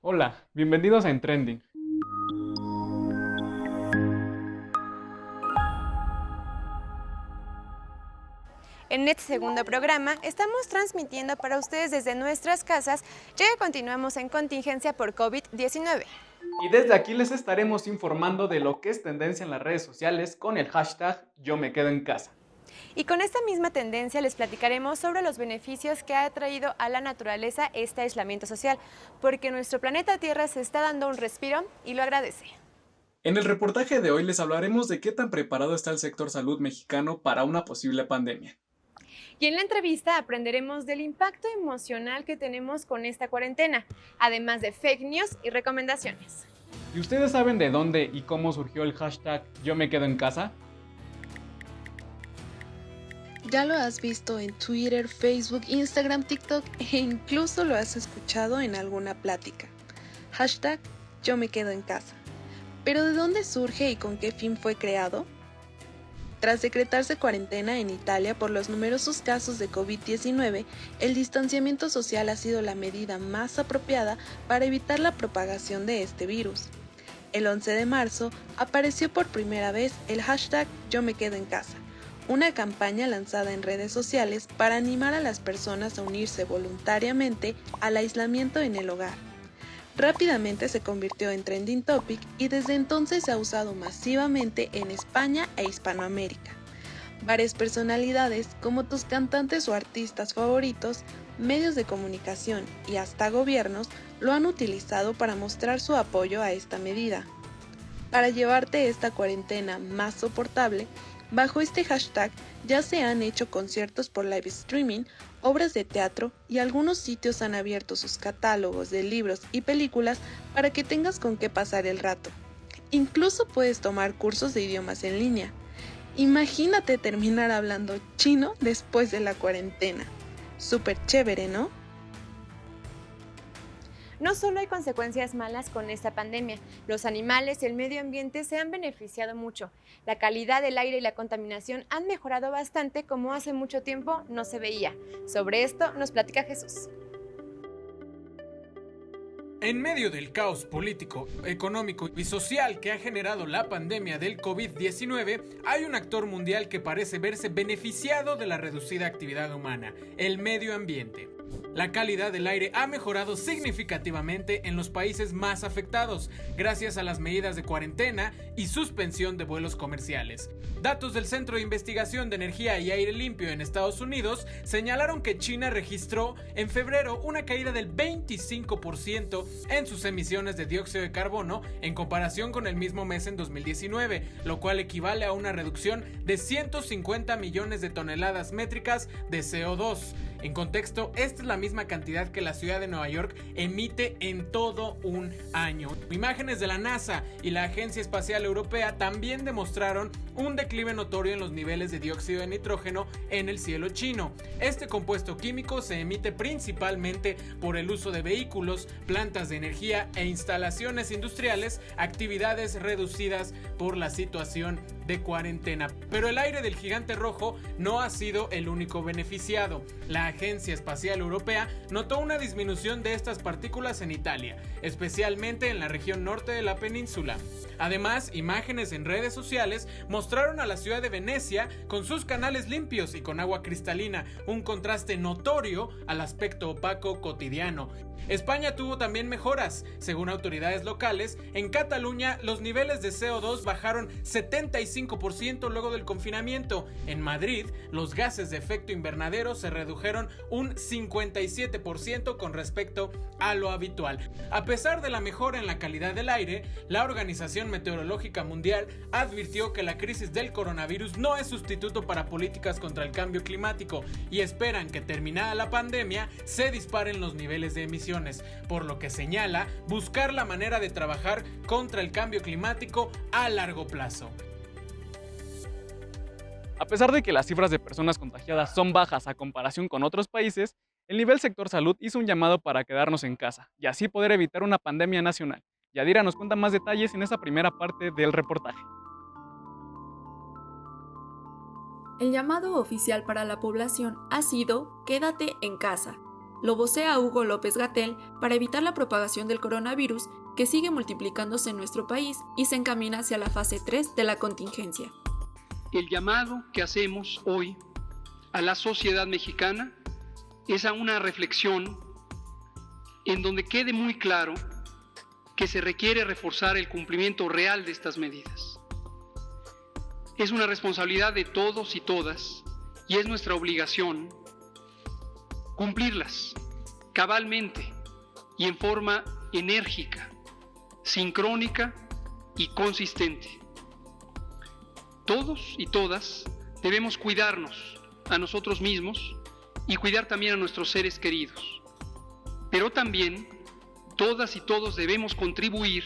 Hola, bienvenidos a En Trending. En este segundo programa estamos transmitiendo para ustedes desde nuestras casas, ya que continuamos en contingencia por COVID-19. Y desde aquí les estaremos informando de lo que es tendencia en las redes sociales con el hashtag Yo me quedo en casa. Y con esta misma tendencia les platicaremos sobre los beneficios que ha traído a la naturaleza este aislamiento social, porque nuestro planeta Tierra se está dando un respiro y lo agradece. En el reportaje de hoy les hablaremos de qué tan preparado está el sector salud mexicano para una posible pandemia. Y en la entrevista aprenderemos del impacto emocional que tenemos con esta cuarentena, además de fake news y recomendaciones. ¿Y ustedes saben de dónde y cómo surgió el hashtag Yo me quedo en casa? Ya lo has visto en Twitter, Facebook, Instagram, TikTok e incluso lo has escuchado en alguna plática. Hashtag Yo me quedo en casa. ¿Pero de dónde surge y con qué fin fue creado? Tras decretarse cuarentena en Italia por los numerosos casos de COVID-19, el distanciamiento social ha sido la medida más apropiada para evitar la propagación de este virus. El 11 de marzo apareció por primera vez el hashtag Yo me quedo en casa, una campaña lanzada en redes sociales para animar a las personas a unirse voluntariamente al aislamiento en el hogar. Rápidamente se convirtió en trending topic y desde entonces se ha usado masivamente en España e Hispanoamérica. Varias personalidades, como tus cantantes o artistas favoritos, medios de comunicación y hasta gobiernos, lo han utilizado para mostrar su apoyo a esta medida. Para llevarte esta cuarentena más soportable, bajo este hashtag ya se han hecho conciertos por live streaming, obras de teatro y algunos sitios han abierto sus catálogos de libros y películas para que tengas con qué pasar el rato. Incluso puedes tomar cursos de idiomas en línea. Imagínate terminar hablando chino después de la cuarentena. Súper chévere, ¿no? No solo hay consecuencias malas con esta pandemia, los animales y el medio ambiente se han beneficiado mucho. La calidad del aire y la contaminación han mejorado bastante como hace mucho tiempo no se veía. Sobre esto nos platica Jesús. En medio del caos político, económico y social que ha generado la pandemia del COVID-19, hay un actor mundial que parece verse beneficiado de la reducida actividad humana: el medio ambiente. La calidad del aire ha mejorado significativamente en los países más afectados, gracias a las medidas de cuarentena y suspensión de vuelos comerciales. Datos del Centro de Investigación de Energía y Aire Limpio en Estados Unidos señalaron que China registró en febrero una caída del 25% en sus emisiones de dióxido de carbono en comparación con el mismo mes en 2019, lo cual equivale a una reducción de 150 millones de toneladas métricas de CO2. En contexto, esta es la misma cantidad que la ciudad de Nueva York emite en todo un año. Imágenes de la NASA y la Agencia Espacial Europea también demostraron un declive notorio en los niveles de dióxido de nitrógeno en el cielo chino. Este compuesto químico se emite principalmente por el uso de vehículos, plantas de energía e instalaciones industriales, actividades reducidas por la situación de cuarentena. Pero el aire del gigante rojo no ha sido el único beneficiado. La Agencia Espacial Europea notó una disminución de estas partículas en Italia, especialmente en la región norte de la península. Además, imágenes en redes sociales mostraron a la ciudad de Venecia con sus canales limpios y con agua cristalina, un contraste notorio al aspecto opaco cotidiano. España tuvo también mejoras. Según autoridades locales, en Cataluña los niveles de CO2 bajaron 75% luego del confinamiento. En Madrid, los gases de efecto invernadero se redujeron un 57% con respecto a lo habitual. A pesar de la mejora en la calidad del aire, la Organización Meteorológica Mundial advirtió que la crisis del coronavirus no es sustituto para políticas contra el cambio climático y esperan que, terminada la pandemia, se disparen los niveles de emisiones, por lo que señala buscar la manera de trabajar contra el cambio climático a largo plazo. A pesar de que las cifras de personas contagiadas son bajas a comparación con otros países, el nivel sector salud hizo un llamado para quedarnos en casa y así poder evitar una pandemia nacional. Yadira nos cuenta más detalles en esa primera parte del reportaje. El llamado oficial para la población ha sido "Quédate en casa". Lo vocea Hugo López-Gatell para evitar la propagación del coronavirus, que sigue multiplicándose en nuestro país y se encamina hacia la fase 3 de la contingencia. El llamado que hacemos hoy a la sociedad mexicana es a una reflexión en donde quede muy claro que se requiere reforzar el cumplimiento real de estas medidas. Es una responsabilidad de todos y todas y es nuestra obligación cumplirlas cabalmente y en forma enérgica, sincrónica y consistente. Todos y todas debemos cuidarnos a nosotros mismos y cuidar también a nuestros seres queridos. Pero también todas y todos debemos contribuir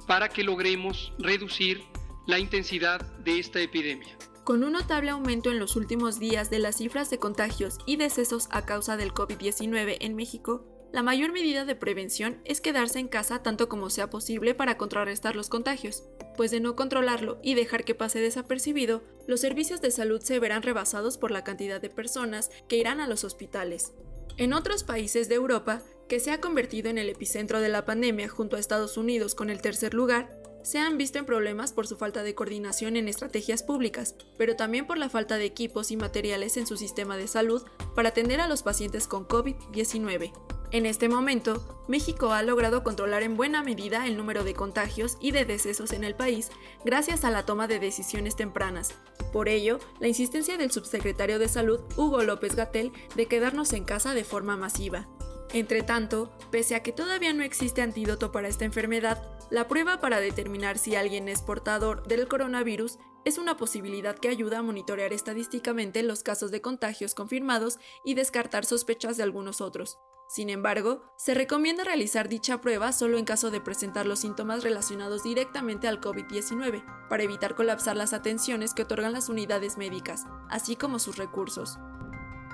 para que logremos reducir la intensidad de esta epidemia. Con un notable aumento en los últimos días de las cifras de contagios y decesos a causa del COVID-19 en México, la mayor medida de prevención es quedarse en casa tanto como sea posible para contrarrestar los contagios, pues de no controlarlo y dejar que pase desapercibido, los servicios de salud se verán rebasados por la cantidad de personas que irán a los hospitales. En otros países de Europa, que se ha convertido en el epicentro de la pandemia junto a Estados Unidos con el tercer lugar, se han visto en problemas por su falta de coordinación en estrategias públicas, pero también por la falta de equipos y materiales en su sistema de salud para atender a los pacientes con COVID-19. En este momento, México ha logrado controlar en buena medida el número de contagios y de decesos en el país gracias a la toma de decisiones tempranas. Por ello, la insistencia del subsecretario de Salud, Hugo López-Gatell, de quedarnos en casa de forma masiva. Entretanto, pese a que todavía no existe antídoto para esta enfermedad, la prueba para determinar si alguien es portador del coronavirus es una posibilidad que ayuda a monitorear estadísticamente los casos de contagios confirmados y descartar sospechas de algunos otros. Sin embargo, se recomienda realizar dicha prueba solo en caso de presentar los síntomas relacionados directamente al COVID-19, para evitar colapsar las atenciones que otorgan las unidades médicas, así como sus recursos.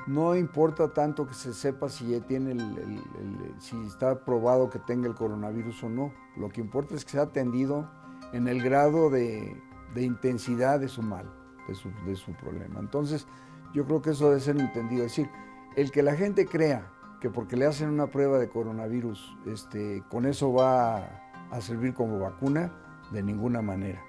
No importa tanto que se sepa si ya tiene si está probado que tenga el coronavirus o no. Lo que importa es que sea atendido en el grado de intensidad de su mal, de su problema. Entonces, yo creo que eso debe ser entendido. Es decir, el que la gente crea que porque le hacen una prueba de coronavirus, con eso va a servir como vacuna, de ninguna manera.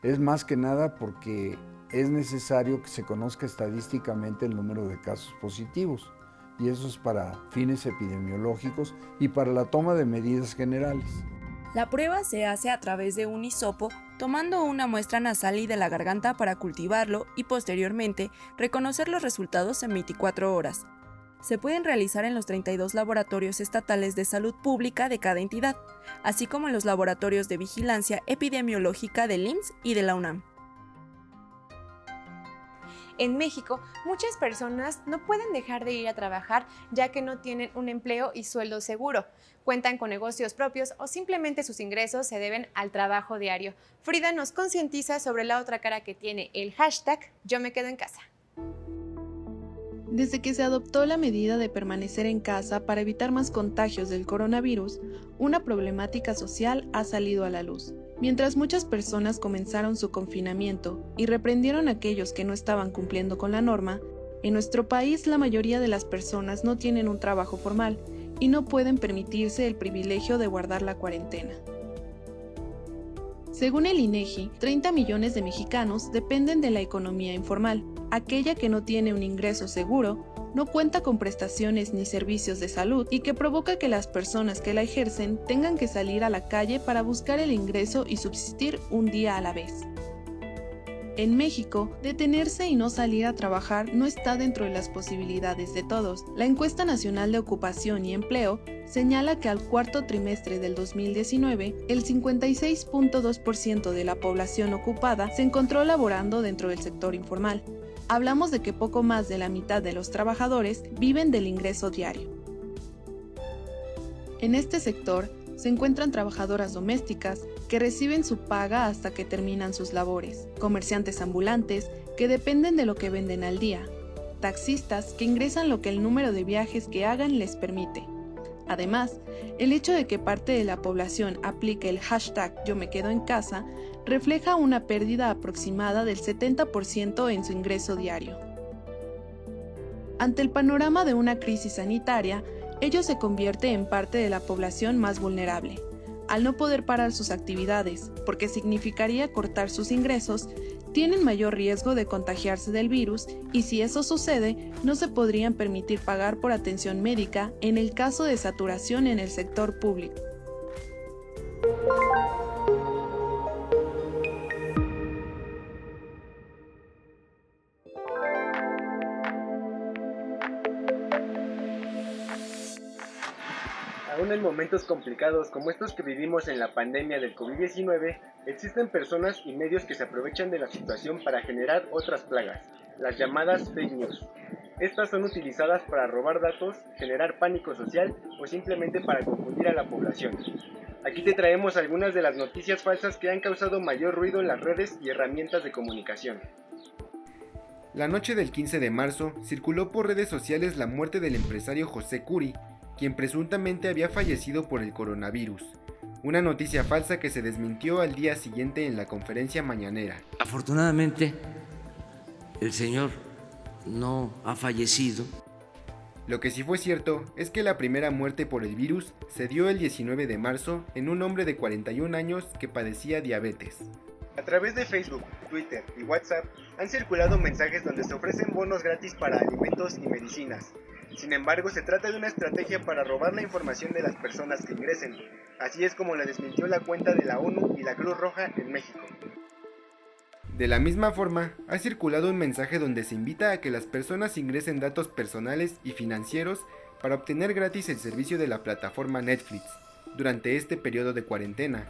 Es más que nada porque es necesario que se conozca estadísticamente el número de casos positivos, y eso es para fines epidemiológicos y para la toma de medidas generales. La prueba se hace a través de un hisopo, tomando una muestra nasal y de la garganta para cultivarlo y posteriormente reconocer los resultados en 24 horas. Se pueden realizar en los 32 laboratorios estatales de salud pública de cada entidad, así como en los laboratorios de vigilancia epidemiológica del IMSS y de la UNAM. En México, muchas personas no pueden dejar de ir a trabajar ya que no tienen un empleo y sueldo seguro, cuentan con negocios propios o simplemente sus ingresos se deben al trabajo diario. Frida nos concientiza sobre la otra cara que tiene el hashtag Yo me quedo en casa. Desde que se adoptó la medida de permanecer en casa para evitar más contagios del coronavirus, una problemática social ha salido a la luz. Mientras muchas personas comenzaron su confinamiento y reprendieron a aquellos que no estaban cumpliendo con la norma, en nuestro país la mayoría de las personas no tienen un trabajo formal y no pueden permitirse el privilegio de guardar la cuarentena. Según el INEGI, 30 millones de mexicanos dependen de la economía informal, aquella que no tiene un ingreso seguro, no cuenta con prestaciones ni servicios de salud y que provoca que las personas que la ejercen tengan que salir a la calle para buscar el ingreso y subsistir un día a la vez. En México, detenerse y no salir a trabajar no está dentro de las posibilidades de todos. La Encuesta Nacional de Ocupación y Empleo señala que al cuarto trimestre del 2019, el 56.2% de la población ocupada se encontró laborando dentro del sector informal. Hablamos de que poco más de la mitad de los trabajadores viven del ingreso diario. En este sector se encuentran trabajadoras domésticas que reciben su paga hasta que terminan sus labores, comerciantes ambulantes que dependen de lo que venden al día, taxistas que ingresan lo que el número de viajes que hagan les permite. Además, el hecho de que parte de la población aplique el hashtag Yo me quedo en casa refleja una pérdida aproximada del 70% en su ingreso diario. Ante el panorama de una crisis sanitaria, ello se convierte en parte de la población más vulnerable. Al no poder parar sus actividades, porque significaría cortar sus ingresos, tienen mayor riesgo de contagiarse del virus y si eso sucede, no se podrían permitir pagar por atención médica en el caso de saturación en el sector público. Aún en momentos complicados como estos que vivimos en la pandemia del COVID-19, existen personas y medios que se aprovechan de la situación para generar otras plagas, las llamadas fake news. Estas son utilizadas para robar datos, generar pánico social o simplemente para confundir a la población. Aquí te traemos algunas de las noticias falsas que han causado mayor ruido en las redes y herramientas de comunicación. La noche del 15 de marzo circuló por redes sociales la muerte del empresario José Curi, quien presuntamente había fallecido por el coronavirus. Una noticia falsa que se desmintió al día siguiente en la conferencia mañanera. Afortunadamente, el señor no ha fallecido. Lo que sí fue cierto es que la primera muerte por el virus se dio el 19 de marzo en un hombre de 41 años que padecía diabetes. A través de Facebook, Twitter y WhatsApp han circulado mensajes donde se ofrecen bonos gratis para alimentos y medicinas. Sin embargo, se trata de una estrategia para robar la información de las personas que ingresen. Así es como la desmintió la cuenta de la ONU y la Cruz Roja en México. De la misma forma, ha circulado un mensaje donde se invita a que las personas ingresen datos personales y financieros para obtener gratis el servicio de la plataforma Netflix durante este periodo de cuarentena.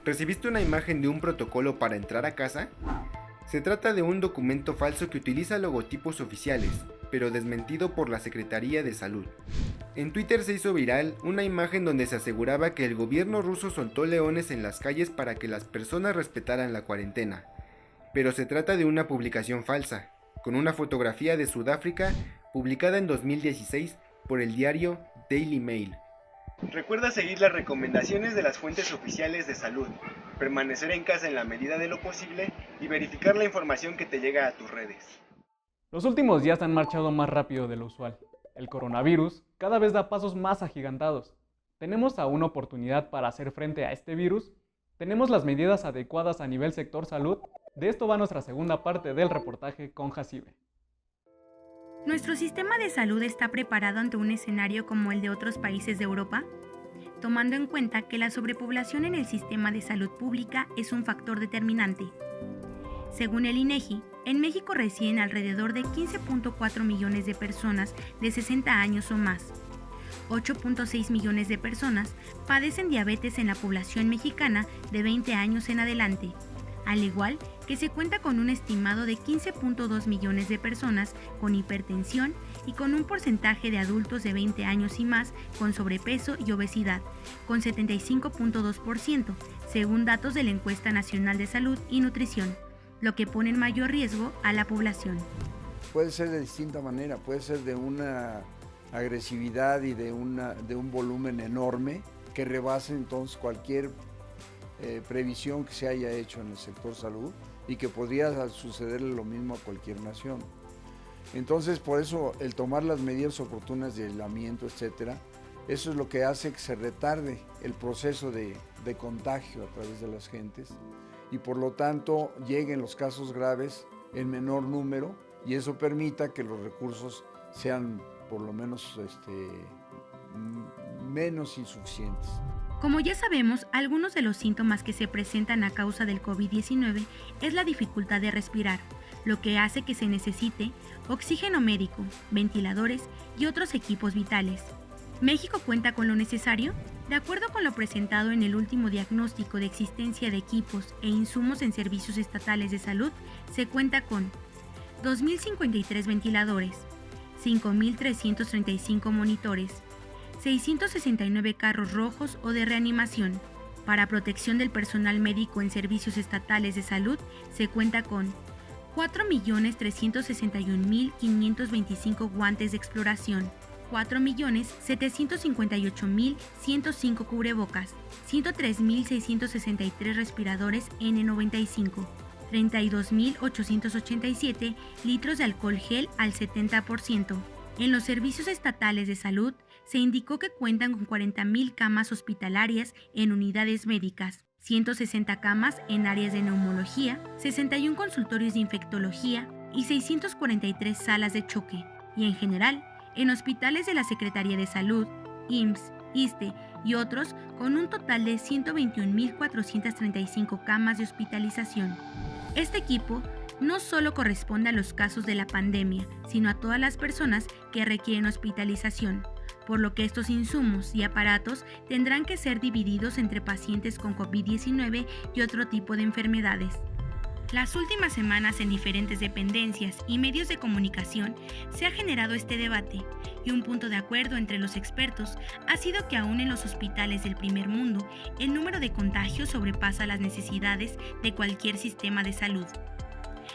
¿Recibiste una imagen de un protocolo para entrar a casa? Se trata de un documento falso que utiliza logotipos oficiales, pero desmentido por la Secretaría de Salud. En Twitter se hizo viral una imagen donde se aseguraba que el gobierno ruso soltó leones en las calles para que las personas respetaran la cuarentena. Pero se trata de una publicación falsa, con una fotografía de Sudáfrica publicada en 2016 por el diario Daily Mail. Recuerda seguir las recomendaciones de las fuentes oficiales de salud, permanecer en casa en la medida de lo posible y verificar la información que te llega a tus redes. Los últimos días han marchado más rápido de lo usual. El coronavirus cada vez da pasos más agigantados. ¿Tenemos aún oportunidad para hacer frente a este virus? ¿Tenemos las medidas adecuadas a nivel sector salud? De esto va nuestra segunda parte del reportaje con Jacibe. ¿Nuestro sistema de salud está preparado ante un escenario como el de otros países de Europa? Tomando en cuenta que la sobrepoblación en el sistema de salud pública es un factor determinante. Según el INEGI, en México residen alrededor de 15.4 millones de personas de 60 años o más. 8.6 millones de personas padecen diabetes en la población mexicana de 20 años en adelante, al igual que se cuenta con un estimado de 15.2 millones de personas con hipertensión y con un porcentaje de adultos de 20 años y más con sobrepeso y obesidad, con 75.2%, según datos de la Encuesta Nacional de Salud y Nutrición, lo que pone en mayor riesgo a la población. Puede ser de distinta manera, puede ser de una agresividad y de un volumen enorme que rebase entonces cualquier previsión que se haya hecho en el sector salud y que podría sucederle lo mismo a cualquier nación. Entonces, por eso el tomar las medidas oportunas de aislamiento, etcétera, eso es lo que hace que se retarde el proceso de contagio a través de las gentes y por lo tanto lleguen los casos graves en menor número y eso permita que los recursos sean por lo menos menos insuficientes. Como ya sabemos, algunos de los síntomas que se presentan a causa del COVID-19 es la dificultad de respirar, lo que hace que se necesite oxígeno médico, ventiladores y otros equipos vitales. ¿México cuenta con lo necesario? De acuerdo con lo presentado en el último diagnóstico de existencia de equipos e insumos en servicios estatales de salud, se cuenta con 2.053 ventiladores, 5.335 monitores, 669 carros rojos o de reanimación. Para protección del personal médico en servicios estatales de salud, se cuenta con 4.361.525 guantes de exploración, 4.758.105 cubrebocas, 103.663 respiradores N95, 32.887 litros de alcohol gel al 70%. En los servicios estatales de salud se indicó que cuentan con 40.000 camas hospitalarias en unidades médicas, 160 camas en áreas de neumología, 61 consultorios de infectología y 643 salas de choque, y en general, en hospitales de la Secretaría de Salud, IMSS, ISSSTE y otros, con un total de 121.435 camas de hospitalización. Este equipo no solo corresponde a los casos de la pandemia, sino a todas las personas que requieren hospitalización, por lo que estos insumos y aparatos tendrán que ser divididos entre pacientes con COVID-19 y otro tipo de enfermedades. Las últimas semanas en diferentes dependencias y medios de comunicación se ha generado este debate, y un punto de acuerdo entre los expertos ha sido que aún en los hospitales del primer mundo el número de contagios sobrepasa las necesidades de cualquier sistema de salud.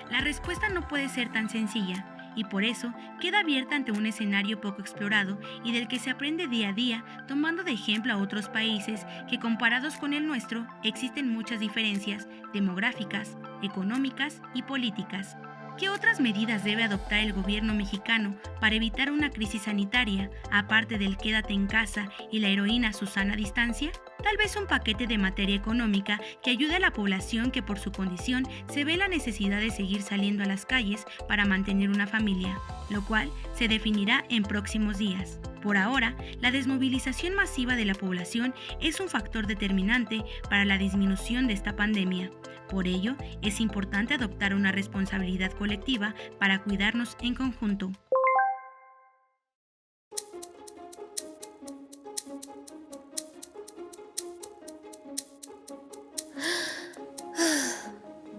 La respuesta no puede ser tan sencilla, y por eso queda abierta ante un escenario poco explorado y del que se aprende día a día, tomando de ejemplo a otros países que, comparados con el nuestro, existen muchas diferencias demográficas, económicas y políticas. ¿Qué otras medidas debe adoptar el gobierno mexicano para evitar una crisis sanitaria, aparte del quédate en casa y la heroína Susana distancia? Tal vez un paquete de materia económica que ayude a la población que por su condición se ve la necesidad de seguir saliendo a las calles para mantener una familia, lo cual se definirá en próximos días. Por ahora, la desmovilización masiva de la población es un factor determinante para la disminución de esta pandemia. Por ello, es importante adoptar una responsabilidad colectiva para cuidarnos en conjunto.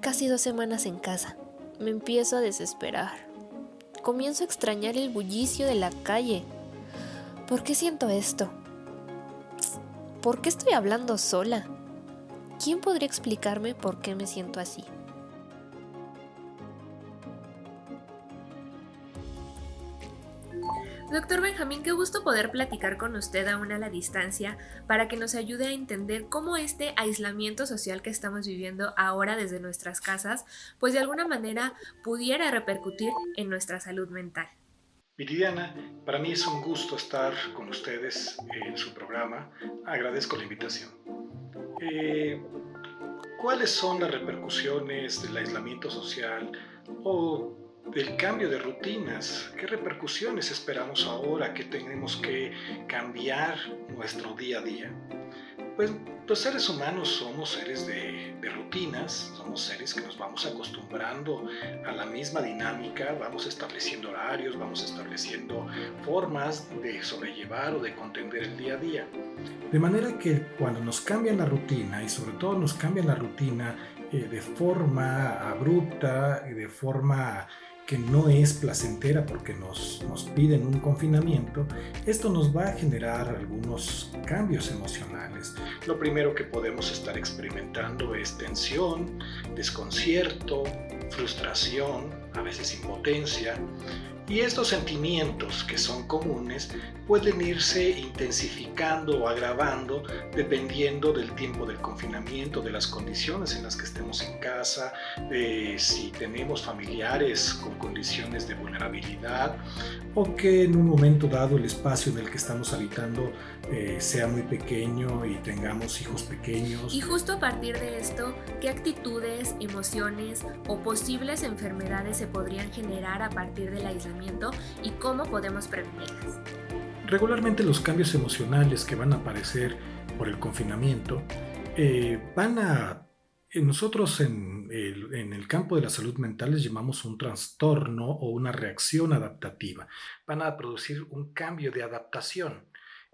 Casi 2 semanas en casa. Me empiezo a desesperar. Comienzo a extrañar el bullicio de la calle. ¿Por qué siento esto? ¿Por qué estoy hablando sola? ¿Quién podría explicarme por qué me siento así? Doctor Benjamín, qué gusto poder platicar con usted aún a la distancia para que nos ayude a entender cómo este aislamiento social que estamos viviendo ahora desde nuestras casas, pues de alguna manera pudiera repercutir en nuestra salud mental. Viridiana, para mí es un gusto estar con ustedes en su programa. Agradezco la invitación. ¿Cuáles son las repercusiones del aislamiento social o del cambio de rutinas? ¿Qué repercusiones esperamos ahora que tenemos que cambiar nuestro día a día? Pues los seres humanos somos seres de rutinas, somos seres que nos vamos acostumbrando a la misma dinámica, vamos estableciendo horarios, vamos estableciendo formas de sobrellevar o de contender el día a día. De manera que cuando nos cambian la rutina, y sobre todo nos cambian la rutina de forma abrupta, de forma que no es placentera porque nos piden un confinamiento, esto nos va a generar algunos cambios emocionales. Lo primero que podemos estar experimentando es tensión, desconcierto, frustración, a veces impotencia. Y estos sentimientos que son comunes pueden irse intensificando o agravando dependiendo del tiempo del confinamiento, de las condiciones en las que estemos en casa, de si tenemos familiares con condiciones de vulnerabilidad o que en un momento dado el espacio en el que estamos habitando sea muy pequeño y tengamos hijos pequeños. Y justo a partir de esto, ¿qué actitudes, emociones o posibles enfermedades se podrían generar a partir del aislamiento y cómo podemos prevenirlas? Regularmente los cambios emocionales que van a aparecer por el confinamiento nosotros en el campo de la salud mental les llamamos un trastorno o una reacción adaptativa. Van a producir un cambio de adaptación.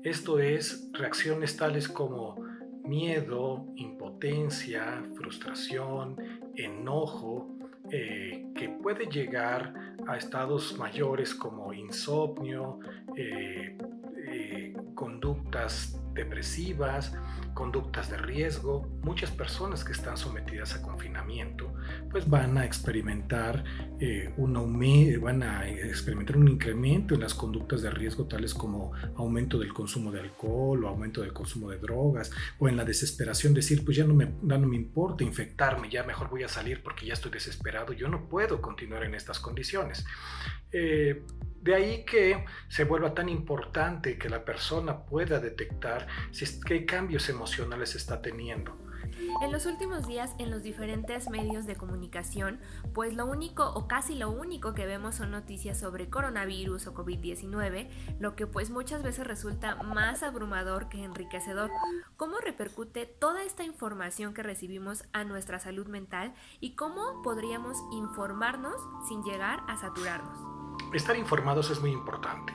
Esto es reacciones tales como miedo, impotencia, frustración, enojo, que puede llegar a estados mayores como insomnio, conductas depresivas, conductas de riesgo. Muchas personas que están sometidas a confinamiento pues van a experimentar un incremento en las conductas de riesgo tales como aumento del consumo de alcohol o aumento del consumo de drogas, o en la desesperación decir pues ya no me importa infectarme, ya mejor voy a salir porque ya estoy desesperado, yo no puedo continuar en estas condiciones. De ahí que se vuelva tan importante que la persona pueda detectar qué cambios emocionales está teniendo. En los últimos días, en los diferentes medios de comunicación, pues lo único o casi lo único que vemos son noticias sobre coronavirus o COVID-19, lo que pues muchas veces resulta más abrumador que enriquecedor. ¿Cómo repercute toda esta información que recibimos a nuestra salud mental y cómo podríamos informarnos sin llegar a saturarnos? Estar informados es muy importante.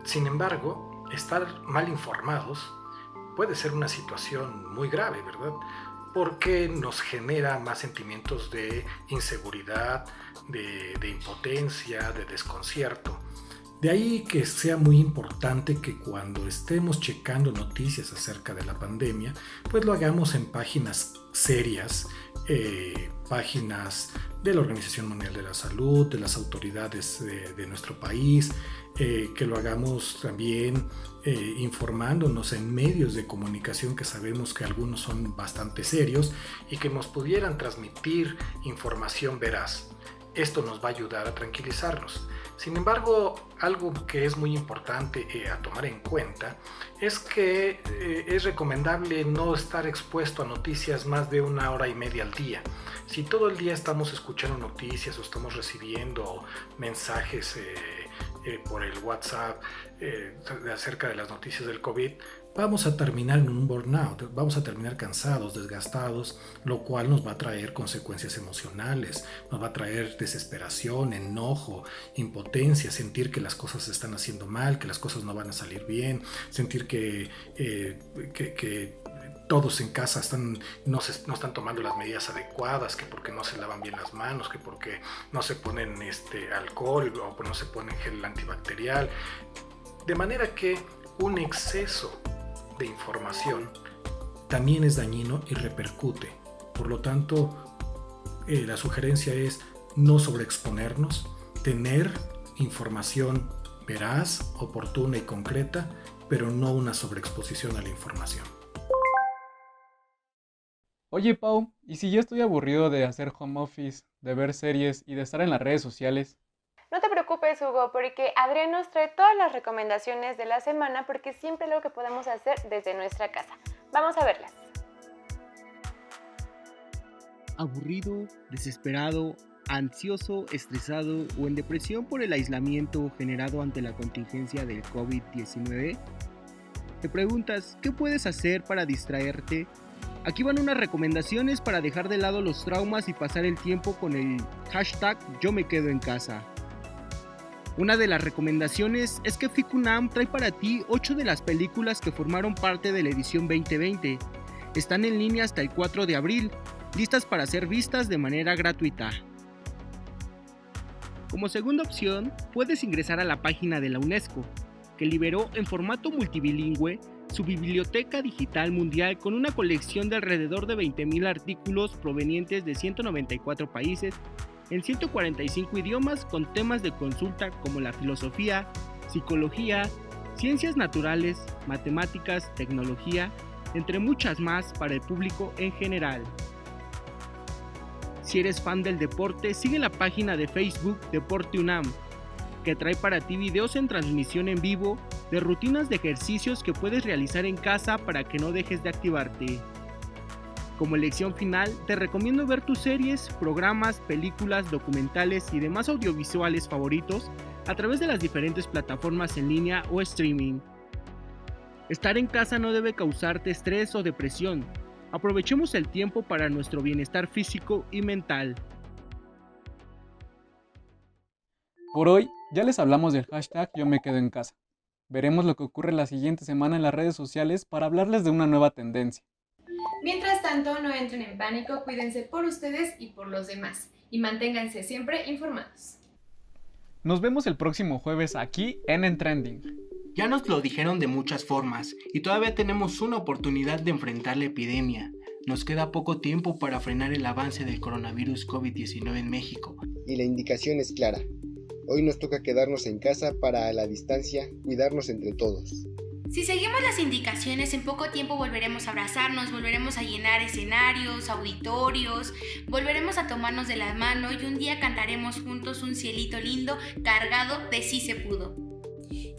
Sin embargo, estar mal informados puede ser una situación muy grave, ¿verdad? Porque nos genera más sentimientos de inseguridad, de impotencia, de desconcierto. De ahí que sea muy importante que cuando estemos checando noticias acerca de la pandemia, pues lo hagamos en páginas serias, páginas de la Organización Mundial de la Salud, de las autoridades de nuestro país, que lo hagamos también informándonos en medios de comunicación que sabemos que algunos son bastante serios y que nos pudieran transmitir información veraz. Esto nos va a ayudar a tranquilizarnos. Sin embargo, algo que es muy importante a tomar en cuenta es que es recomendable no estar expuesto a noticias más de 1 hora y media al día. Si todo el día estamos escuchando noticias o estamos recibiendo mensajes por el WhatsApp acerca de las noticias del COVID, vamos a terminar en un burnout, vamos a terminar cansados, desgastados, lo cual nos va a traer consecuencias emocionales, nos va a traer desesperación, enojo, impotencia, sentir que las cosas se están haciendo mal, que las cosas no van a salir bien, sentir que todos en casa no están tomando las medidas adecuadas, que porque no se lavan bien las manos, que porque no se ponen alcohol o no se ponen gel antibacterial. De manera que un exceso de información también es dañino y repercute. Por lo tanto, la sugerencia es no sobreexponernos, tener información veraz, oportuna y concreta, pero no una sobreexposición a la información. Oye, Pau, ¿y si yo estoy aburrido de hacer home office, de ver series y de estar en las redes sociales? No te preocupes, Hugo, porque Adrián nos trae todas las recomendaciones de la semana porque siempre es lo que podemos hacer desde nuestra casa. Vamos a verlas. Aburrido, desesperado, ansioso, estresado o en depresión por el aislamiento generado ante la contingencia del COVID-19? ¿Te preguntas qué puedes hacer para distraerte? Aquí van unas recomendaciones para dejar de lado los traumas y pasar el tiempo con el hashtag Yo me quedo en casa. Una de las recomendaciones es que FICUNAM trae para ti 8 de las películas que formaron parte de la edición 2020. Están en línea hasta el 4 de abril, listas para ser vistas de manera gratuita. Como segunda opción, puedes ingresar a la página de la UNESCO, que liberó en formato multibilingüe su biblioteca digital mundial con una colección de alrededor de 20,000 artículos provenientes de 194 países en 145 idiomas con temas de consulta como la filosofía, psicología, ciencias naturales, matemáticas, tecnología, entre muchas más para el público en general. Si eres fan del deporte, sigue la página de Facebook Deporte UNAM, que trae para ti videos en transmisión en vivo de rutinas de ejercicios que puedes realizar en casa para que no dejes de activarte. Como elección final, te recomiendo ver tus series, programas, películas, documentales y demás audiovisuales favoritos a través de las diferentes plataformas en línea o streaming. Estar en casa no debe causarte estrés o depresión. Aprovechemos el tiempo para nuestro bienestar físico y mental. Por hoy, ya les hablamos del hashtag Yo me quedo en casa. Veremos lo que ocurre la siguiente semana en las redes sociales para hablarles de una nueva tendencia. Mientras tanto, no entren en pánico, cuídense por ustedes y por los demás, y manténganse siempre informados. Nos vemos el próximo jueves aquí en Trending. Ya nos lo dijeron de muchas formas, y todavía tenemos una oportunidad de enfrentar la epidemia. Nos queda poco tiempo para frenar el avance del coronavirus COVID-19 en México. Y la indicación es clara. Hoy nos toca quedarnos en casa para a la distancia cuidarnos entre todos. Si seguimos las indicaciones, en poco tiempo volveremos a abrazarnos, volveremos a llenar escenarios, auditorios, volveremos a tomarnos de la mano y un día cantaremos juntos un cielito lindo cargado de sí se pudo.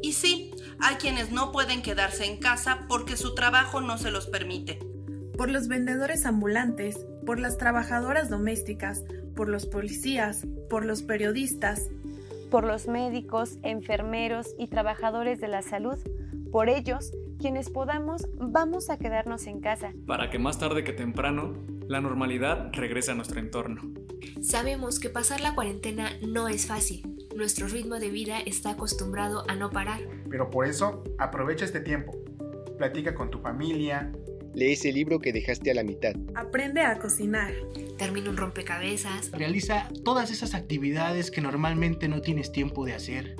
Y sí, hay quienes no pueden quedarse en casa porque su trabajo no se los permite. Por los vendedores ambulantes, por las trabajadoras domésticas, por los policías, por los periodistas, por los médicos, enfermeros y trabajadores de la salud. Por ellos, quienes podamos, vamos a quedarnos en casa. Para que más tarde que temprano, la normalidad regrese a nuestro entorno. Sabemos que pasar la cuarentena no es fácil. Nuestro ritmo de vida está acostumbrado a no parar. Pero por eso, aprovecha este tiempo. Platica con tu familia. Lee ese libro que dejaste a la mitad. Aprende a cocinar. Termina un rompecabezas. Realiza todas esas actividades que normalmente no tienes tiempo de hacer.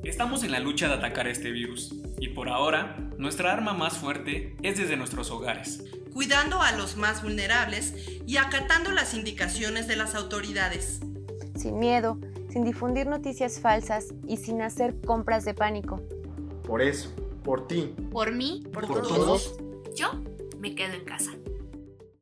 Estamos en la lucha de atacar este virus. Y por ahora, nuestra arma más fuerte es desde nuestros hogares. Cuidando a los más vulnerables y acatando las indicaciones de las autoridades. Sin miedo, sin difundir noticias falsas y sin hacer compras de pánico. Por eso, por ti. Por mí, por todos. Yo me quedo en casa.